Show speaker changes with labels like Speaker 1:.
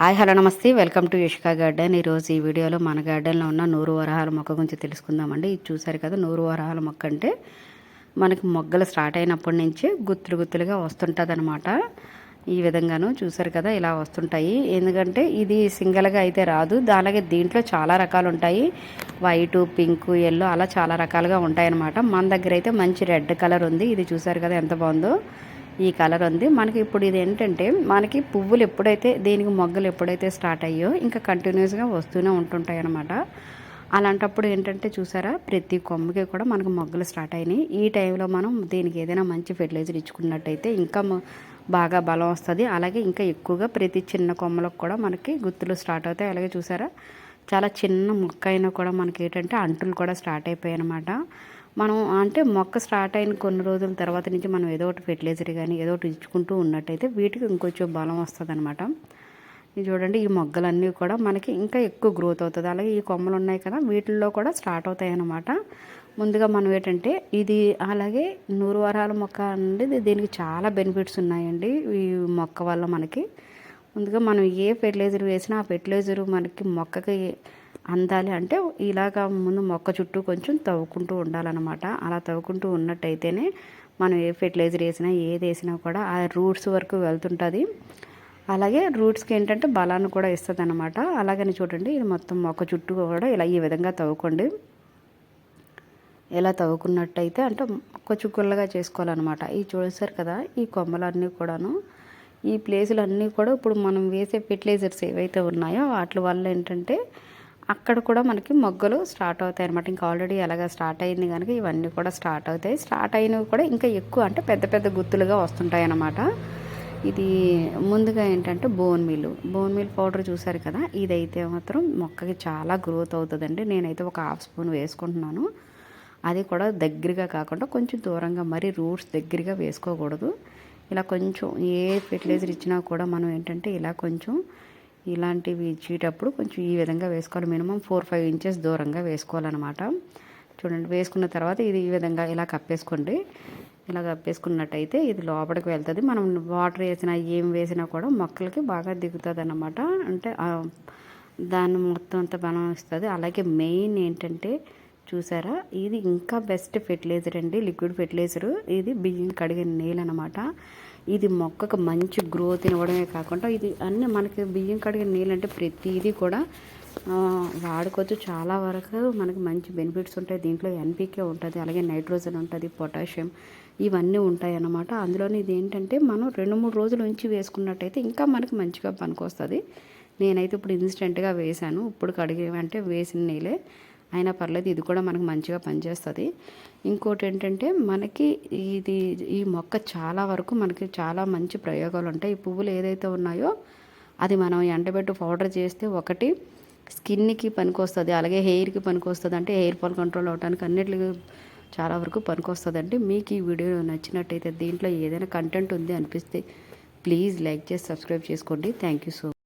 Speaker 1: Hi hello నమస్తే welcome to Yashika garden. ఈరోజు ఈ వీడియోలో మన గార్డెన్లో ఉన్న నూరు వరహాల మొక్క గురించి తెలుసుకుందామండి. ఇది చూసారు కదా, నూరు వరహాల మొక్క అంటే మనకి మొగ్గలు స్టార్ట్ అయినప్పటి నుంచే గుత్తులు గుత్తులుగా వస్తుంటుంది అనమాట. ఈ విధంగాను చూసారు కదా, ఇలా వస్తుంటాయి. ఎందుకంటే ఇది సింగిల్గా అయితే రాదు, అలాగే దీంట్లో చాలా రకాలు ఉంటాయి. వైటు, పింక్, ఎల్లో అలా చాలా రకాలుగా ఉంటాయన్నమాట. మన దగ్గర అయితే మంచి రెడ్ కలర్ ఉంది. ఇది చూసారు కదా ఎంత బాగుందో, ఈ కలర్ ఉంది మనకి. ఇప్పుడు ఇది ఏంటంటే మనకి పువ్వులు ఎప్పుడైతే దీనికి మొగ్గలు ఎప్పుడైతే స్టార్ట్ అయ్యో ఇంకా కంటిన్యూస్గా వస్తూనే ఉంటుంటాయి అన్నమాట. అలాంటప్పుడు ఏంటంటే చూసారా, ప్రతి కొమ్మకి కూడా మనకు మొగ్గలు స్టార్ట్ అయినాయి. ఈ టైంలో మనం దీనికి ఏదైనా మంచి ఫెర్టిలైజర్ ఇచ్చుకున్నట్టయితే ఇంకా బాగా బలం వస్తుంది. అలాగే ఇంకా ఎక్కువగా ప్రతి చిన్న కొమ్మలకు కూడా మనకి గుత్తులు స్టార్ట్ అవుతాయి. అలాగే చూసారా, చాలా చిన్న మొక్క అయినా కూడా మనకి ఏంటంటే అంటులు కూడా స్టార్ట్ అయిపోయాయి అన్నమాట. మనం అంటే మొక్క స్టార్ట్ అయిన కొన్ని రోజుల తర్వాత నుంచి మనం ఏదో ఒకటి ఫెర్టిలైజర్ కానీ ఏదో ఒకటి ఇచ్చుకుంటూ ఉన్నట్టయితే వీటికి ఇంకొంచెం బలం వస్తుంది అనమాట. ఇది చూడండి, ఈ మొగ్గలన్నీ కూడా మనకి ఇంకా ఎక్కువ గ్రోత్ అవుతుంది. అలాగే ఈ కొమ్మలు ఉన్నాయి కదా, వీటిల్లో కూడా స్టార్ట్ అవుతాయి అన్నమాట. ముందుగా మనం ఏంటంటే ఇది అలాగే నూరు వరహాల మొక్క అండి, దీనికి చాలా బెనిఫిట్స్ ఉన్నాయండి ఈ మొక్క వల్ల. మనకి ముందుగా మనం ఏ ఫెర్టిలైజర్ వేసినా ఆ ఫెర్టిలైజర్ మనకి మొక్కకి అందాలి అంటే ఇలాగ ముందు మొక్క చుట్టూ కొంచెం తవ్వుకుంటూ ఉండాలన్నమాట. అలా తవ్వుకుంటూ ఉన్నట్టయితేనే మనం ఏ ఫెర్టిలైజర్ వేసినా ఏది వేసినా కూడా ఆ రూట్స్ వరకు వెళ్తుంటుంది. అలాగే రూట్స్కి ఏంటంటే బలాన్ని కూడా ఇస్తుంది అనమాట. అలాగని చూడండి, ఇది మొత్తం మొక్క చుట్టూ కూడా ఇలా ఈ విధంగా తవ్వుకోండి. ఇలా తవ్వుకున్నట్టయితే అంటే కొంచెం గుల్లగా చేసుకోవాలన్నమాట. ఈ చూసారు కదా, ఈ కొమ్మలన్నీ కూడాను ఈ ప్లేసులన్నీ కూడా ఇప్పుడు మనం వేసే ఫెర్టిలైజర్స్ ఏవైతే ఉన్నాయో వాటి వల్ల ఏంటంటే అక్కడ కూడా మనకి మొగ్గలు స్టార్ట్ అవుతాయి అనమాట. ఇంకా ఆల్రెడీ ఎలాగ స్టార్ట్ అయింది కనుక ఇవన్నీ కూడా స్టార్ట్ అవుతాయి. స్టార్ట్ అయినవి కూడా ఇంకా ఎక్కువ అంటే పెద్ద పెద్ద గుత్తులుగా వస్తుంటాయి అన్నమాట. ఇది ముందుగా ఏంటంటే బోన్ మిల్ పౌడర్ చూసారు కదా, ఇదైతే మాత్రం మొక్కకి చాలా గ్రోత్ అవుతుందండి. నేనైతే ఒక హాఫ్ స్పూన్ వేసుకుంటున్నాను. అది కూడా దగ్గరగా కాకుండా కొంచెం దూరంగా, మరీ రూట్స్ దగ్గరగా వేసుకోకూడదు. ఇలా కొంచెం ఏ ఫెర్టిలైజర్ ఇచ్చినా కూడా మనం ఏంటంటే ఇలా కొంచెం ఇలాంటివి ఇచ్చేటప్పుడు కొంచెం ఈ విధంగా వేసుకోవాలి. మినిమం 4-5 ఇంచెస్ దూరంగా వేసుకోవాలన్నమాట. చూడండి, వేసుకున్న తర్వాత ఇది ఈ విధంగా ఇలా కప్పేసుకోండి. ఇలా కప్పేసుకున్నట్టయితే ఇది లోపలికి వెళ్తుంది. మనం వాటర్ వేసినా ఏం వేసినా కూడా మొక్కలకి బాగా దిగుతుంది అన్నమాట. అంటే దాన్ని మొత్తం అంతా బలం ఇస్తుంది. అలాగే మెయిన్ ఏంటంటే చూసారా, ఇది ఇంకా బెస్ట్ ఫెర్టిలైజర్ అండి, లిక్విడ్ ఫెర్టిలైజరు. ఇది బియ్యం కడిగిన నీళ్ళు అనమాట. ఇది మొక్కకు మంచి గ్రోత్ ఇవ్వడమే కాకుండా ఇది అన్నీ మనకి బియ్యం కడిగిన నీళ్ళు అంటే ప్రతిదీ కూడా వాడుకోవచ్చు. చాలా వరకు మనకి మంచి బెనిఫిట్స్ ఉంటాయి. దీంట్లో ఎన్పికే ఉంటుంది, అలాగే నైట్రోజన్ ఉంటుంది, పొటాషియం ఇవన్నీ ఉంటాయి అన్నమాట. అందులోని ఇది ఏంటంటే మనం 2-3 రోజులు ఉంచి వేసుకున్నట్టయితే ఇంకా మనకి మంచిగా పనికొస్తుంది. నేనైతే ఇప్పుడు ఇన్స్టెంట్గా వేశాను, ఇప్పుడు కడిగే అంటే వేసిన నీళ్ళే అయినా పర్లేదు, ఇది కూడా మనకు మంచిగా పనిచేస్తుంది. ఇంకోటి ఏంటంటే మనకి ఈ మొక్క చాలా వరకు మనకి చాలా మంచి ప్రయోగాలు ఉంటాయి. ఈ పువ్వులు ఏదైతే ఉన్నాయో అది మనం ఎండబెట్టి పౌడర్ చేస్తే ఒకటి స్కిన్కి పనికొస్తుంది, అలాగే హెయిర్కి పనికొస్తుంది. అంటే హెయిర్ ఫాల్ కంట్రోల్ అవడానికి అన్నిటికీ చాలా వరకు పనికొస్తుందండి. మీకు ఈ వీడియో నచ్చినట్టయితే దీంట్లో ఏదైనా కంటెంట్ ఉంది అనిపిస్తే ప్లీజ్ లైక్ చేసి సబ్స్క్రైబ్ చేసుకోండి. Thank you so much.